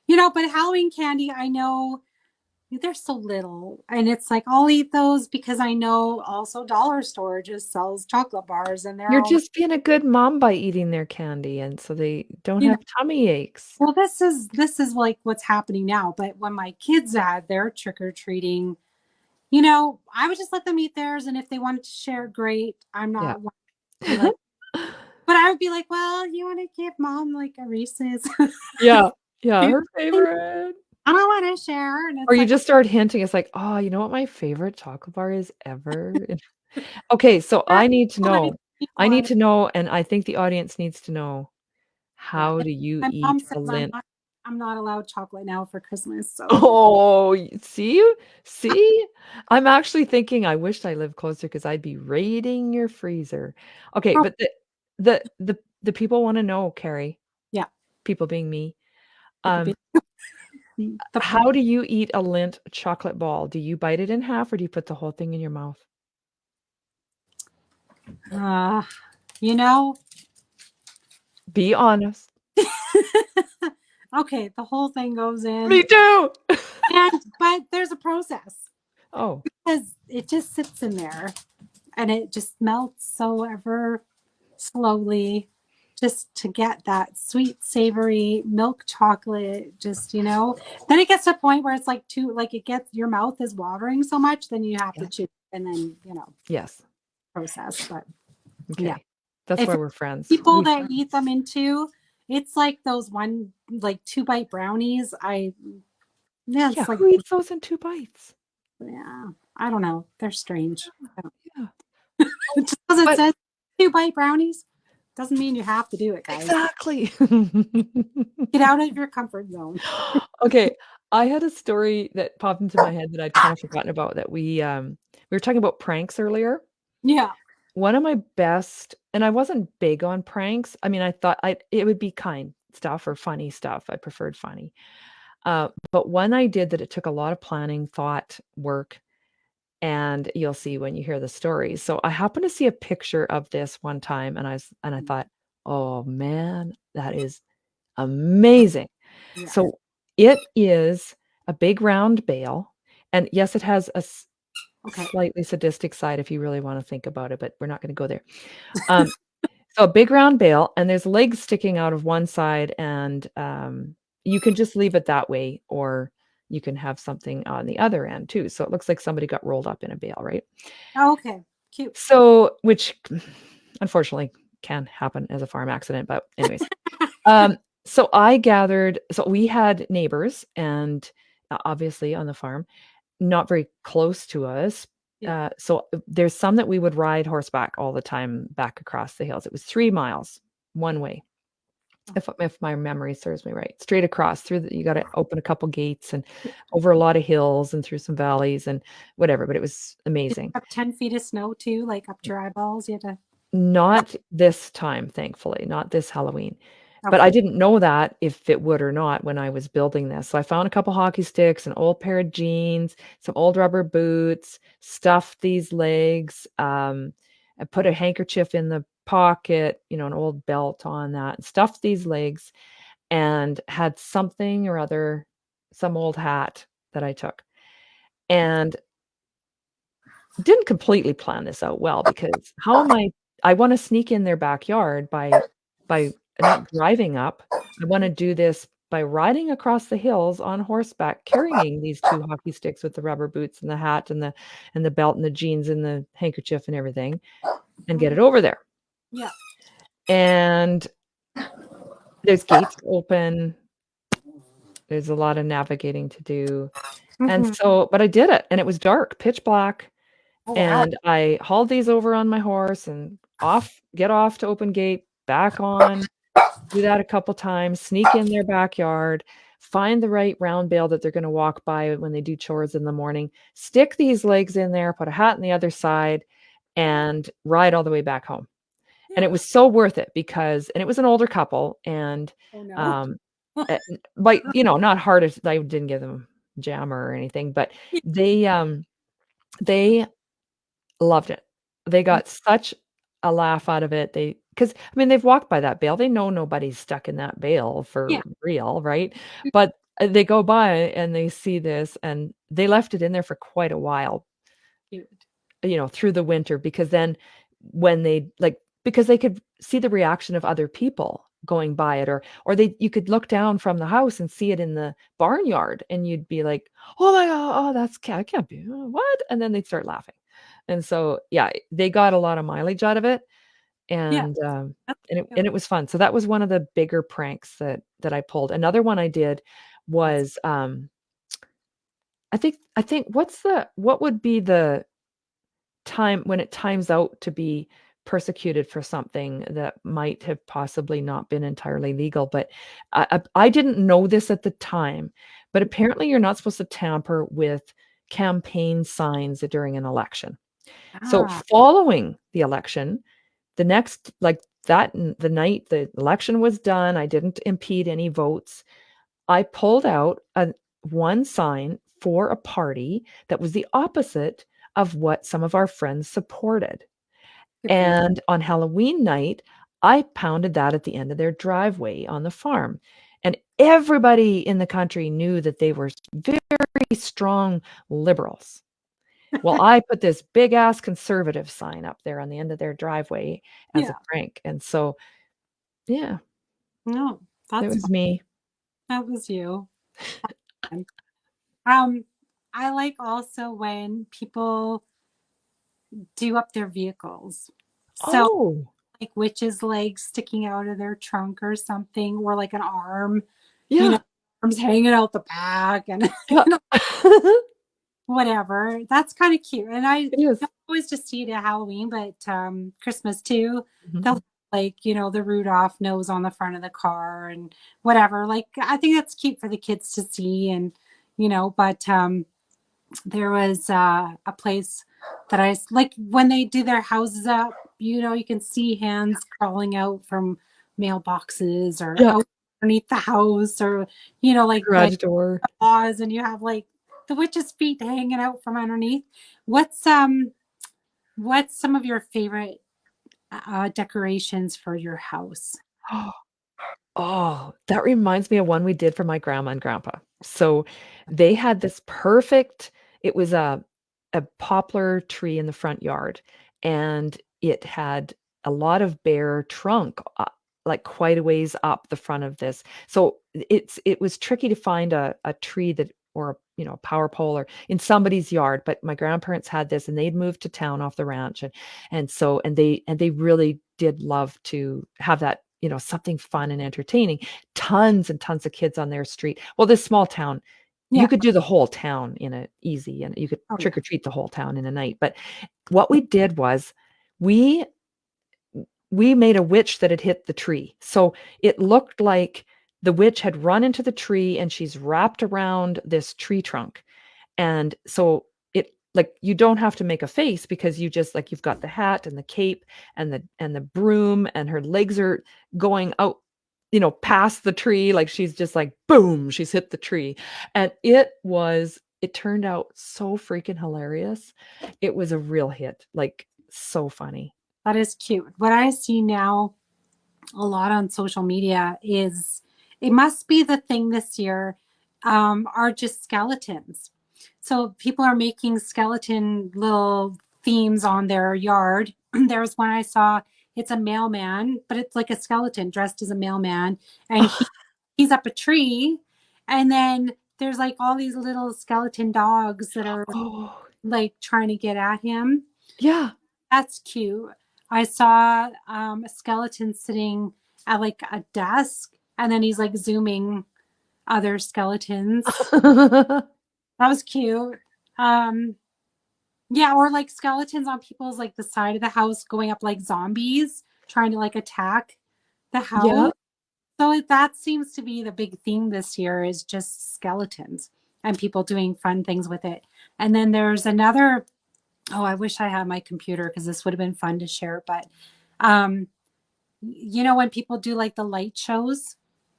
but Halloween candy, I know they're so little. And it's like, I'll eat those because I know also Dollar Store just sells chocolate bars and they're You're all, just being a good mom by eating their candy, and so they don't you know, have tummy aches. well, this is like what's happening now. But when my kids had their trick or treating, I would just let them eat theirs. And if they wanted to share, great. I'm Yeah. not one to be like, but I would be like, well, you want to give mom like a Reese's? Yeah, yeah, I her favorite. don't want to share. And Or it's you like, just start hinting, it's like, "Oh, you know what my favorite chocolate bar is ever?" Okay, so "Ah, I need to let me know. keep I need one. to know, and I think the audience needs to know, Yeah. how do you My mom eat says a lint? I'm not allowed chocolate now for Christmas. So Oh, see? See? I'm actually thinking I wished I lived closer because 'cause I'd be raiding your freezer. Okay, oh, but the people wanna know, Cari, yeah, people being me, people um, be the how do you eat a Lindt chocolate ball? Do you bite it in half or do you put the whole thing in your mouth? uh, you know, Be honest. okay, the whole thing goes Me in, too. but there's a process Oh, because it just sits in there and it just melts so ever slowly just to get that sweet savory milk chocolate then it gets to a point where it's like too like it gets your mouth is watering so much then you have to yeah. chew and then Yes. process but yeah Okay. That's if why it's we're friends. people that eat them into it's like those one like 2 bite brownies yeah Yeah, it's like who eats those in 2 bites? yeah I don't know they're strange Yeah. just because it But says 2 bite brownies doesn't mean you have to do it guys exactly. get out of your comfort zone. Okay, I had a story that popped into my head that I'd kind of forgotten about that we were talking about pranks earlier. Yeah. One of my best and I wasn't big on pranks. I mean, I thought it would be kind stuff or funny stuff. I preferred funny. But one I did that it took a lot of planning, thought, work, and you'll see when you hear the story. So I happened to see a picture of this one time and I thought, "Oh man, that is amazing." Yes. So it is a big round bale, and yes, it has a Okay. slightly sadistic side if you really wanna think about it, but we're not gonna go there. Um, so a big round bale, and there's legs sticking out of one side, and, you can just leave it that way, or you can have something on the other end too, so it looks like somebody got rolled up in a bale, right? Oh, okay. Cute. So which unfortunately can happen as a farm accident, but anyways. So I gathered so we had neighbors and, obviously on the farm, not very close to us. Yeah. There's some that we would ride horseback all the time back across the hills. It was 3 miles one way, if my memory serves me right. Straight across through you gotta open a couple gates and over a lot of hills and through some valleys and whatever, but it was Did amazing. you have 10 feet of snow too, like up to your eyeballs? You had to. Not this time, thankfully, not this Halloween. But I Okay. didn't know that if it would or not when I was building this. So I found a couple hockey sticks, an old pair of jeans, some old rubber boots, stuffed these legs, I put a handkerchief in the pocket, an old belt on that, stuffed these legs, and had something or other, some old hat that I took. And didn't completely plan this out well because how am I wanna sneak in their backyard by not driving up. I wanna do this by riding across the hills on horseback, carrying these two hockey sticks with the rubber boots and the hat and the belt and the jeans and the handkerchief and everything, and get it over there. Yeah. And there's gates open. There's a lot of navigating to do. And Hmm. so, but I did it, and it was dark, pitch black, Oh wow. and I hauled these over on my horse and get off to open gate, back on, do that a couple times, sneak in their backyard, find the right round bale that they're going to walk by when they do chores in the morning, stick these legs in there, put a hat on the other side, and ride all the way back home. And it Yeah. was so worth it because, and it was an older couple, and Oh no. um, like, not hard as I didn't give them jammer or anything, but they loved it. They got such a laugh out of it. Because I mean, they've walked by that bale. They know nobody's stuck in that bale Yeah. for real, right? But they go by and they see this, and they left it in there for quite a while, Cute. through the winter, because then when they like, because they could see the reaction of other people going by it, or you could look down from the house and see it in the barnyard, and you'd be like, oh my god, oh, that can't be, what? And then they'd start laughing. And so yeah, they got a lot of mileage out of it, Yeah. and That's and it cute. and it was fun. So that was one of the bigger pranks that I pulled. Another one I did That's was I think what would be the time when it times out to be persecuted for something that might have possibly not been entirely legal. But I didn't know this at the time, but apparently you're not supposed to tamper with campaign signs during an election. So ah. following the election, the next, like the night the election was done, I didn't impede any votes. I pulled out one sign for a party that was the opposite of what some of our friends supported. Good for you. And on Halloween night, I pounded that at the end of their driveway on the farm. And everybody in the country knew that they were very strong liberals. Well, I put this big ass conservative sign up there on the end of their driveway as a Yeah. prank. And so, yeah, No, it that's was fun. me. That was you. Um, I like also when people do up their vehicles. So Oh, like witches' legs sticking out of their trunk or something, or like an arm, you know, yeah. arms hanging out the back and Yeah. whatever. That's kind of cute. And I It is. don't always just see it at Halloween, but Christmas too. Mhm. They'll like, the Rudolph nose on the front of the car and whatever. Like I think that's cute for the kids to see and but there was a place that I like when they do their houses up, you can see hands crawling out from mailboxes or Yeah. out underneath the house or, like the Garage door. paws and you have like the witch's feet hanging out from underneath. What's some of your favorite decorations for your house? Oh, that reminds me of one we did for my grandma and grandpa. So they had this perfect, it was a poplar tree in the front yard, and it had a lot of bare trunk, like quite a ways up the front of this. So it was tricky to find a tree that, or a power pole or in somebody's yard, but my grandparents had this, and they'd moved to town off the ranch, and they really did love to have that, something fun and entertaining. Tons and tons of kids on their street. Well, this small town, you Yeah. could do the whole town in a easy, and you could Oh yeah. trick or treat the whole town in a night. But what we did was we we made a witch that had hit the tree. So it looked like the witch had run into the tree, and she's wrapped around this tree trunk. And so it, like, you don't have to make a face, because you've got the hat and the cape and the broom, and her legs are going out, past the tree, like she's just like boom, she's hit the tree. And it turned out so freaking hilarious. It was a real hit, like so funny. That is cute. What I see now a lot on social media is it must be the thing this year are just skeletons. So people are making skeleton little themes on their yard. There's one I saw, it's a mailman, but it's like a skeleton dressed as a mailman. And he's up a tree, and then there's like all these little skeleton dogs that are Oh, like trying to get at him. yeah. That's cute. I saw a skeleton sitting at like a desk, and then he's like zooming other skeletons. That was cute. Um, yeah, or like skeletons on people's like the side of the house going up like zombies, trying to like attack the Yeah. house. So that seems to be the big theme this year is just skeletons and people doing fun things with it. And then there's another, oh, I wish I had my computer because this would have been fun to share. But um, you know, when people do like the light shows,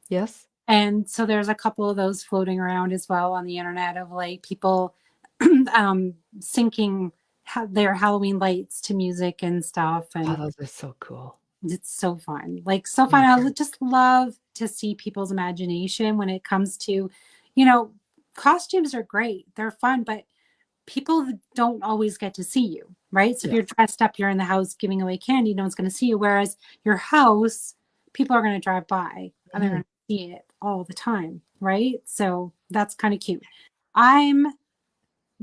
Yes. and so there's a couple of those floating around as well on the internet of like people syncing their Halloween lights to music and stuff. Oh, And those are so cool. it's so fun. Like so Yeah. fun. I just love to see people's imagination when it comes to, you know, costumes are great. They're fun, but people don't always get to see you, right? So if Yeah. you're dressed up, you're in the house giving away candy, no one's going to see you. Whereas your house, people are going to drive by and they're Mhm. going to see it all the time, right? So that's kind of cute. I'm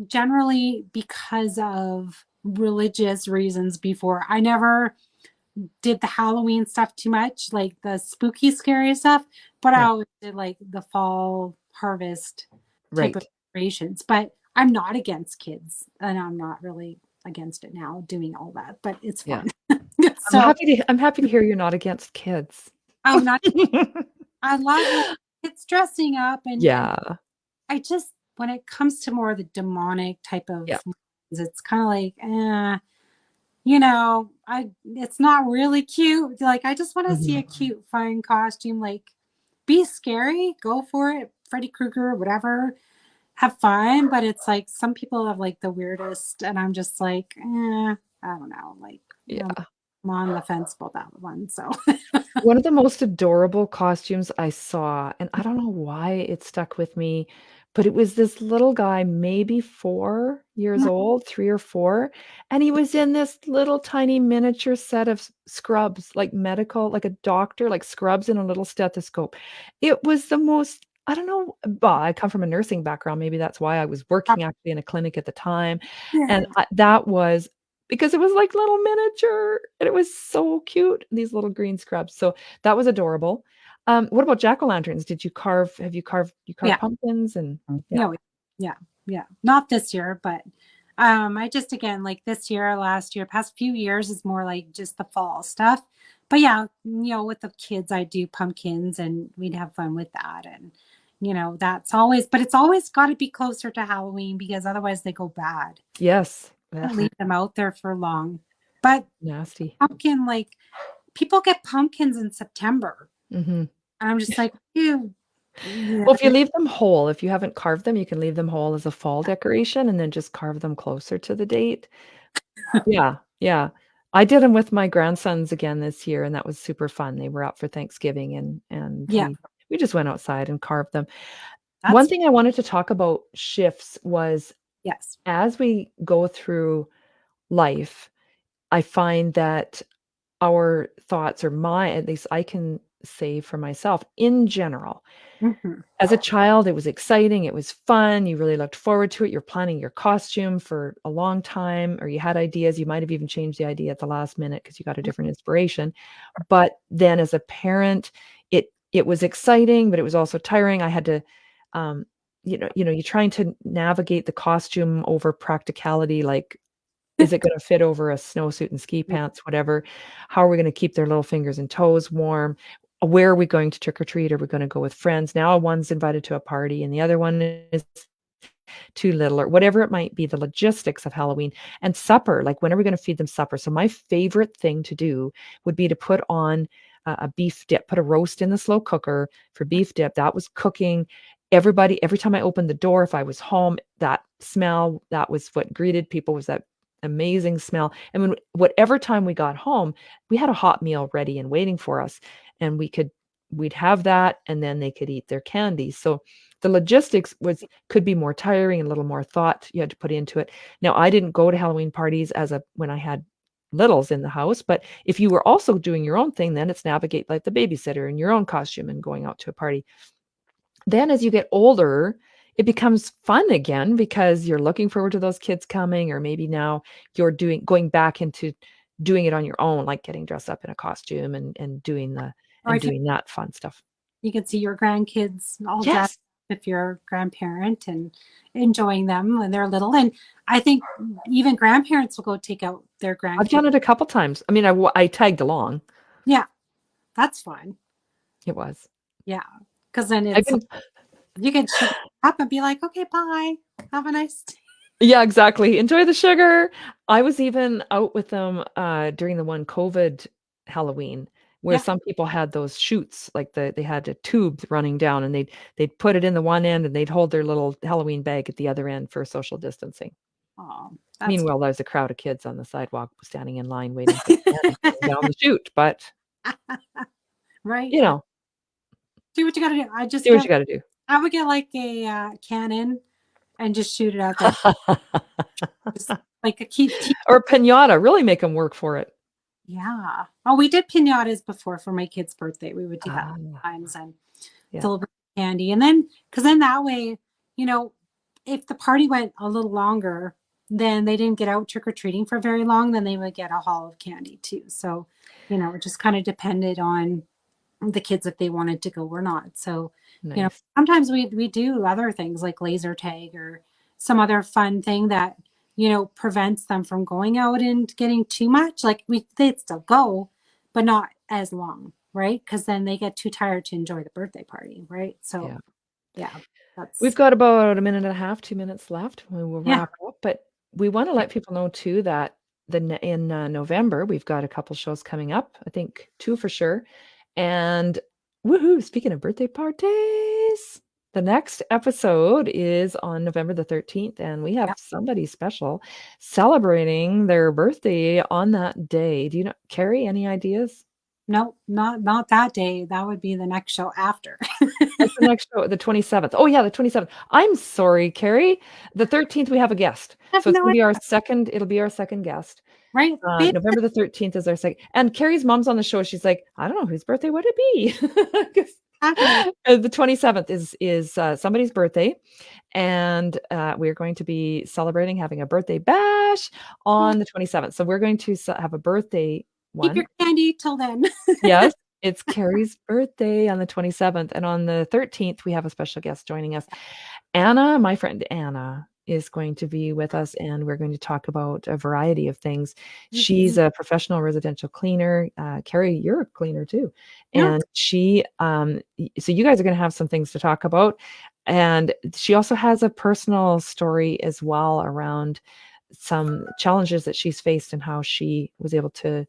generally, because of religious reasons before, I never did the Halloween stuff too much, like the spooky, scary stuff, but I Yeah. always did like the fall harvest type of Right. decorations. But I'm not against kids, and I'm not really against it now doing all that, but it's Yeah. fun. So I'm happy to hear you're not against kids. I'm not, I love like kids dressing up and Yeah. I just, when it comes to more of the demonic type Yeah. of, it's kind of like, you know, it's not really cute. Like I just want to see a Mhm. cute, fun costume. Like be scary, go for it. Freddy Krueger, whatever. Have fun. But it's like some people have like the weirdest, and I'm just like, I don't know. Like Yeah. I'm on the fence about that one. So One of the most adorable costumes I saw, and I don't know why it stuck with me, but it was this little guy, maybe 4 years old, 3 or 4, and he was in this little tiny miniature set of scrubs, like medical, like a doctor, like scrubs and a little stethoscope. It was the most, I don't know, well, I come from a nursing background, maybe that's why I was working actually in a clinic at the time, and yeah, that was because it was like little miniature and it was so cute, these little green scrubs. So that was adorable. What about jack-o'-lanterns? Did you carve have you carved yeah, pumpkins and yeah. yeah, yeah, yeah. Not this year, but I just again like this year, last year, past few years is more like just the fall stuff. But yeah, you know, with the kids, I do pumpkins and we'd have fun with that. And you know, that's always, but it's always got to be closer to Halloween because otherwise they go bad. Yes. Ugh, Can't leave them out there for long. But nasty. pumpkin, like people get pumpkins in September. Mhm. And I'm just like, ew. Yeah. Well, if you leave them whole, if you haven't carved them, you can leave them whole as a fall decoration and then just carve them closer to the date. Yeah, yeah. I did them with my grandsons again this year, and that was super fun. They were out for Thanksgiving and Yeah. we just went outside and carved them. One That's thing I wanted to talk about shifts was yes. as we go through life, I find that our thoughts or my at least I can say for myself in general, Hmm. as a child, it was exciting, it was fun, you really looked forward to it, you're planning your costume for a long time, or you had ideas, you might have even changed the idea at the last minute because you got a different inspiration. But then as a parent, it was exciting, but it was also tiring. I had to, um, you're trying to navigate the costume over practicality, like, is it gonna fit over a snowsuit and ski Yeah. pants, whatever? How are we gonna keep their little fingers and toes warm? Where are we going to trick or treat? Are we gonna go with friends? Now one's invited to a party and the other one is too little or whatever it might be, the logistics of Halloween and supper, like, when are we gonna feed them supper? So my favorite thing to do would be to put on a beef dip, put a roast in the slow cooker for beef dip. That was cooking. Every time I opened the door, if I was home, that smell, that was what greeted people, was that amazing smell. And whatever time we got home, we had a hot meal ready and waiting for us, and we'd have that, and then they could eat their candy. So the logistics could be more tiring and a little more thought you had to put into it. Now, I didn't go to Halloween parties when I had littles in the house. But if you were also doing your own thing, then it's navigate like the babysitter in your own costume and going out to a party. Then as you get older, it becomes fun again because you're looking forward to those kids coming, or maybe now you're going back into doing it on your own, like getting dressed up in a costume and Or if doing that fun stuff. you can see your grandkids all dressed Yes. up if you're a grandparent and enjoying them when they're little. And I think even grandparents will go take out their I've grandkids. done it a couple times. I mean, I tagged along. Yeah, that's fun. It was. Yeah, because then I've it's been you can sugar up and be like, okay, bye. Have a nice day. Yeah, exactly. Enjoy the sugar. I was even out with them during the one COVID Halloween where Yeah. some people had those chutes, like they had a tube running down and they'd put it in the one end and they'd hold their little Halloween bag at the other end for social distancing. Oh, that's Meanwhile, there's a crowd of kids on the sidewalk standing in line waiting for the candy coming down the chute. But right. you know, Do what you got to do. I just do what get, you got to do. I would get like a cannon and just shoot it out there. Just like a keep. Or pinata, really make them work for it. Yeah. Oh, we did pinatas before for my kid's birthday. We would do that Ah, sometimes and yeah, deliver candy. And then, because then that way, you know, if the party went a little longer, then they didn't get out trick or treating for very long, then they would get a haul of candy too. So, it just kind of depended on the kids if they wanted to go or not. So, nice. sometimes we do other things like laser tag or some other fun thing that prevents them from going out and getting too much. Like they'd still go, but not as long, right? Because then they get too tired to enjoy the birthday party, right? So Yeah. yeah, We've that's got about a minute and a half, 2 minutes left. We will yeah, wrap up, but we want to let people know too that in November we've got a couple shows coming up. I think 2 for sure. And woohoo! Speaking of birthday parties, the next episode is on November the 13th, and we have yeah. somebody special celebrating their birthday on that day. Do you know, Cari? Any ideas? No, not that day. That would be the next show after. That's the next show, the 27th. Oh, yeah, the 27th. I'm sorry, Cari. The 13th, we have a guest. I have So it's no gonna idea, be our second guest. right? Babe, November the 13th is our second. And Carrie's mom's on the show. She's like, I don't know whose birthday would it be? 'Cause, exactly. the 27th is somebody's birthday, and we're going to be celebrating having a birthday bash Oh, on the 27th. So we're going to have a birthday keep one. your candy till then. Yes, it's Carrie's birthday on the 27th, and on the 13th, we have a special guest joining us. Anna, my friend Anna, is going to be with us, and we're going to talk about a variety of things. She's a professional residential cleaner. Cari, you're a cleaner too. Yeah, And so you guys are going to have some things to talk about. And she also has a personal story as well around some challenges that she's faced and how she was able to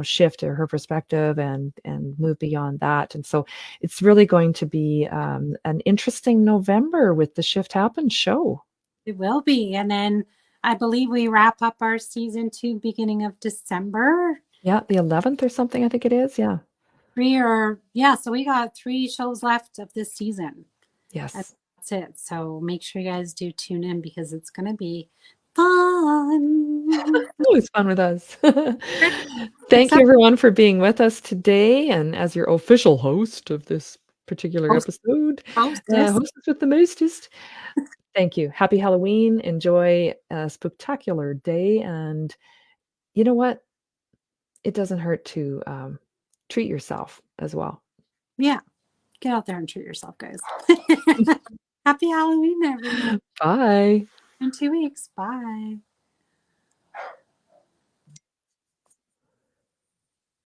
shift her perspective and move beyond that. And so it's really going to be an interesting November with the Shift Happens show. it will be. And then I believe we wrap up our season 2 beginning of December. Yeah, the 11th or something, I think it is. Yeah. So we got 3 shows left of this season. And Yes. that's it. So make sure you guys do tune in because it's going to be fun. Always fun with us. Thank you, Except everyone, for being with us today. And as your official host of this particular episode, hostess. hostess with the mostest, thank you. Happy Halloween. Enjoy a spectacular day. And you know what? It doesn't hurt to treat yourself as well. Yeah. Get out there and treat yourself, guys. Happy Halloween, everyone. Bye. In 2 weeks. Bye.